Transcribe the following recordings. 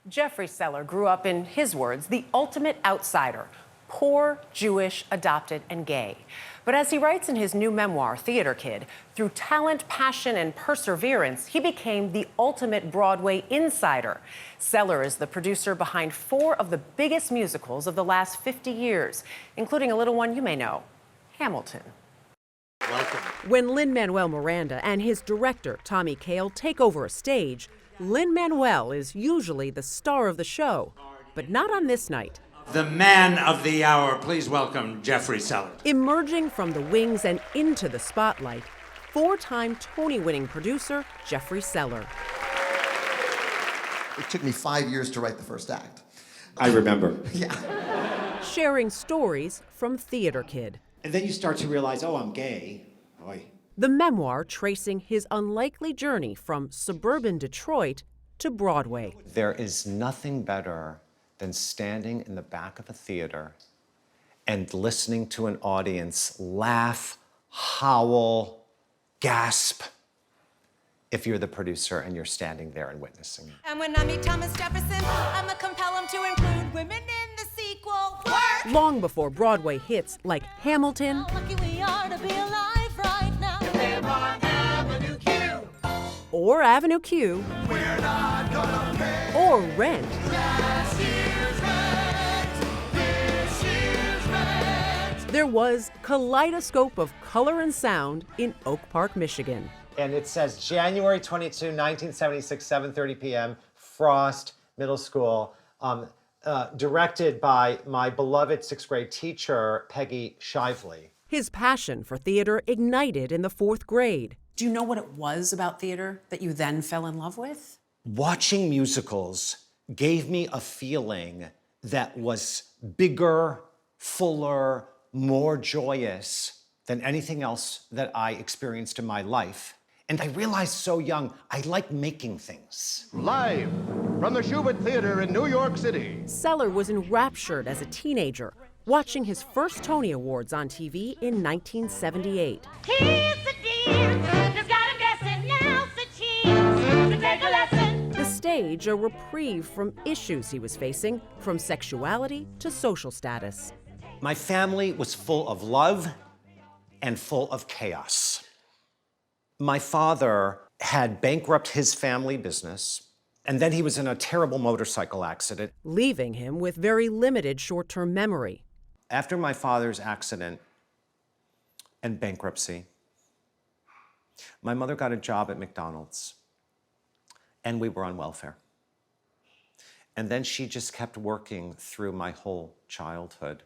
Jeffrey Seller grew up, in his words, the ultimate outsider, poor, Jewish, adopted, and gay. But as he writes in his new memoir, Theater Kid, through talent, passion, and perseverance, he became the ultimate Broadway insider. Seller is the producer behind 4 of the biggest musicals of the last 50 years, including a little one you may know, Hamilton. Welcome. When Lin-Manuel Miranda and his director, Tommy Kail, take over a stage, Lin-Manuel is usually the star of the show, but not on this night. The man of the hour, please welcome Jeffrey Seller. Emerging from the wings and into the spotlight, 4-time Tony-winning producer Jeffrey Seller. It took me 5 years to write the first act. I remember. Yeah. Sharing stories from Theater Kid. And then you start to realize, oh, I'm gay. Oy. The memoir tracing his unlikely journey from suburban Detroit to Broadway. There is nothing better than standing in the back of a theater and listening to an audience laugh, howl, gasp, if you're the producer and you're standing there and witnessing it. And when I meet Thomas Jefferson, I'ma compel him to include women in the sequel. Work! Long before Broadway hits like Hamilton, How lucky we are to be alive right now. Live on Avenue Q. or Avenue Q, We're not gonna pay or Rent, last year's rent, this year's rent. there was kaleidoscope of color and sound in Oak Park, Michigan. And it says January 22, 1976, 7:30 p.m., Frost Middle School, directed by my beloved 6th grade teacher, Peggy Shively. His passion for theater ignited in the 4th grade. Do you know what it was about theater that you then fell in love with? Watching musicals gave me a feeling that was bigger, fuller, more joyous than anything else that I experienced in my life. And I realized so young, I like making things. Live from the Schubert Theater in New York City. Seller was enraptured as a teenager, watching his first Tony Awards on TV in 1978. Here's the dance, just got him guessing, now's the chance to take a lesson. The stage, a reprieve from issues he was facing, from sexuality to social status. My family was full of love and full of chaos. My father had bankrupted his family business, and then he was in a terrible motorcycle accident. Leaving him with very limited short-term memory. After my father's accident and bankruptcy, my mother got a job at McDonald's, and we were on welfare. And then she just kept working through my whole childhood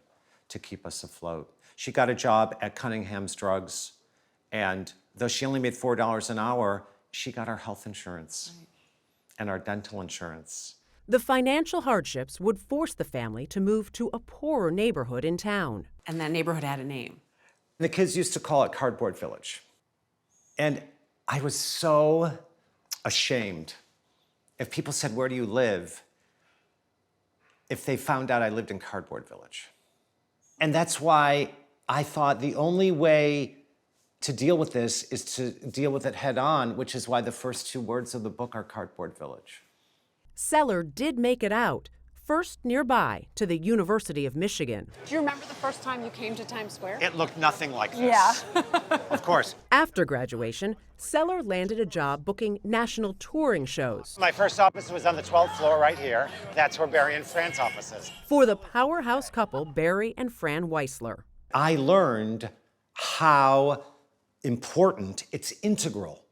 to keep us afloat. She got a job at Cunningham's Drugs, and though she only made $4 an hour, she got our health insurance and our dental insurance. The financial hardships would force the family to move to a poorer neighborhood in town. And that neighborhood had a name. The kids used to call it Cardboard Village. And I was so ashamed. If people said, "Where do you live?" if they found out I lived in Cardboard Village. And that's why I thought the only way to deal with this is to deal with it head on, which is why the first 2 words of the book are Cardboard Village. Seller did make it out, first nearby to the University of Michigan. Do you remember the first time you came to Times Square? It looked nothing like this. Yeah. Of course. After graduation, Seller landed a job booking national touring shows My first office was on the 12th floor right here. That's where Barry and Fran's office is. for the powerhouse couple Barry and Fran Weissler. I learned how important, it's integral,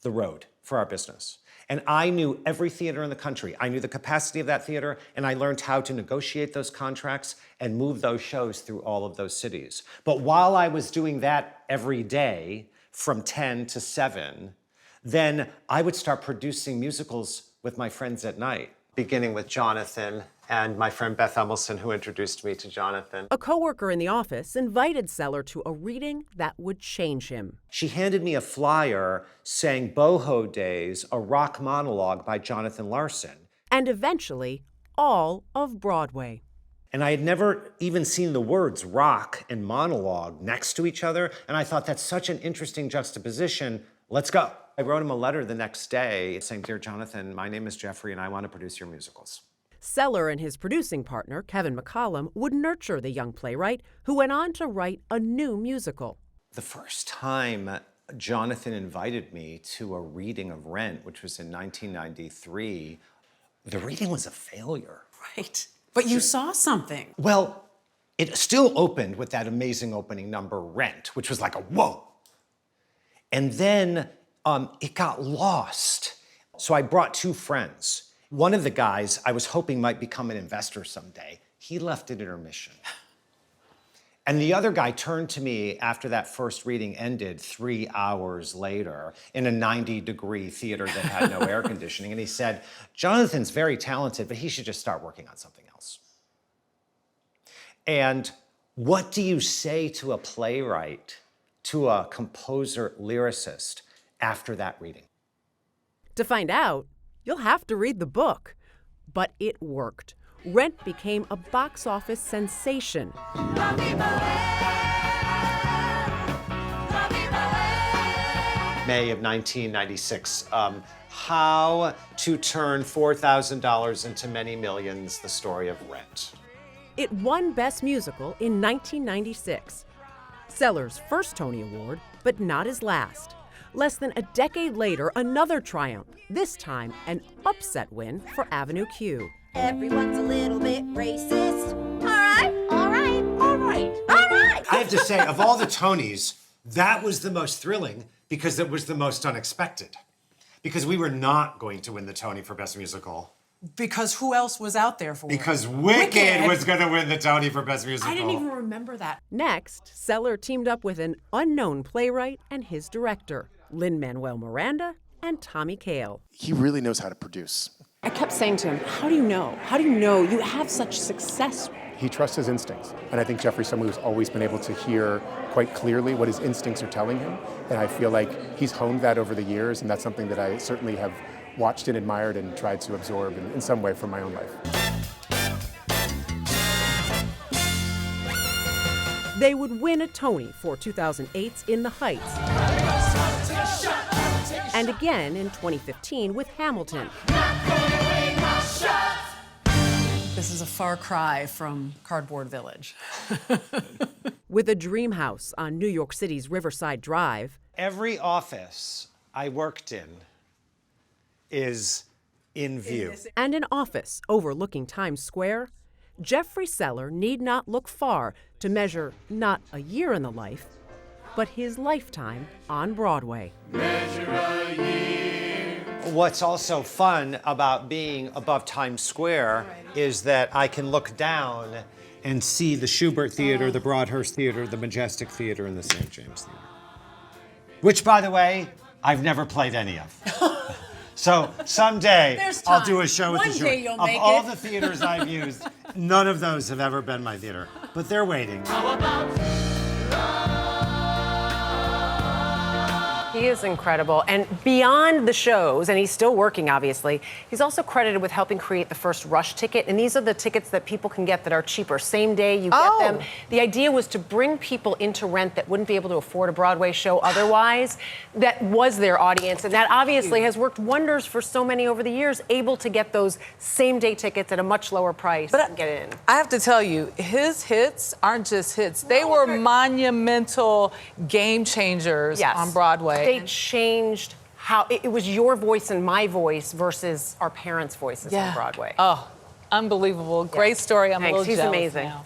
the road for our business. And I knew every theater in the country. I knew the capacity of that theater, and I learned how to negotiate those contracts and move those shows through all of those cities. But while I was doing that every day from 10 to 7, then I would start producing musicals with my friends at night, beginning with Jonathan and my friend Beth Emelson, who introduced me to Jonathan. A coworker in the office invited Seller to a reading that would change him. She handed me a flyer saying Boho Days, a rock monologue by Jonathan Larson. And eventually, all of Broadway. And I had never even seen the words rock and monologue next to each other. And I thought that's such an interesting juxtaposition. Let's go. I wrote him a letter the next day saying, "Dear Jonathan, my name is Jeffrey and I want to produce your musicals." Seller and his producing partner, Kevin McCollum, would nurture the young playwright who went on to write a new musical. The first time Jonathan invited me to a reading of Rent, which was in 1993, the reading was a failure. Right. But you saw something. Well, it still opened with that amazing opening number, Rent, which was like a whoa. And then it got lost. So I brought two friends. One of the guys I was hoping might become an investor someday, he left at intermission. And the other guy turned to me after that first reading ended 3 hours later in a 90-degree theater that had no air conditioning. And he said, Jonathan's very talented, but he should just start working on something else. And what do you say to a playwright, to a composer, lyricist after that reading? To find out, you'll have to read the book. But it worked. Rent became a box office sensation. May of 1996. How to Turn $4,000 into Many Millions, the story of Rent. It won Best Musical in 1996. Seller's first Tony Award, but not his last. Less than a decade later, another triumph, this time an upset win for Avenue Q. Everyone's a little bit racist. All right, all right, all right, all right. I have to say, of all the Tonys, that was the most thrilling because it was the most unexpected. Because we were not going to win the Tony for Best Musical. Because who else was out there for it? Because Wicked was going to win the Tony for Best Musical. I didn't even remember that. Next, Seller teamed up with an unknown playwright and his director, Lin-Manuel Miranda and Tommy Kail. He really knows how to produce. I kept saying to him, how do you know? How do you know you have such success? He trusts his instincts. And I think Jeffrey's someone who's always been able to hear quite clearly what his instincts are telling him. And I feel like he's honed that over the years, and that's something that I certainly have watched and admired and tried to absorb in some way from my own life. They would win a Tony for 2008's In the Heights. And again in 2015 with Hamilton. This is a far cry from Cardboard Village. With a dream house on New York City's Riverside Drive. Every office I worked in is in view. And an office overlooking Times Square. Jeffrey Seller need not look far to measure not a year in the life, but his lifetime on Broadway. What's also fun about being above Times Square is that I can look down and see the Schubert Theater, the Broadhurst Theater, the Majestic Theater, and the St. James Theater. Which, by the way, I've never played any of. So someday I'll do a show with the Schubert. One day you'll of make all it. the theaters I've used, none of those have ever been my theater. But they're waiting. He is incredible. And beyond the shows, and he's still working, obviously, he's also credited with helping create the first Rush ticket. And these are the tickets that people can get that are cheaper. Same day you get them. The idea was to bring people into Rent that wouldn't be able to afford a Broadway show otherwise. That was their audience. And that obviously has worked wonders for so many over the years, able to get those same day tickets at a much lower price and get in. I have to tell you, his hits aren't just hits. They were monumental game changers on Broadway. They changed how it was your voice and my voice versus our parents' voices on Broadway. Oh, unbelievable. Great story. I'm a little He's jealous amazing. now.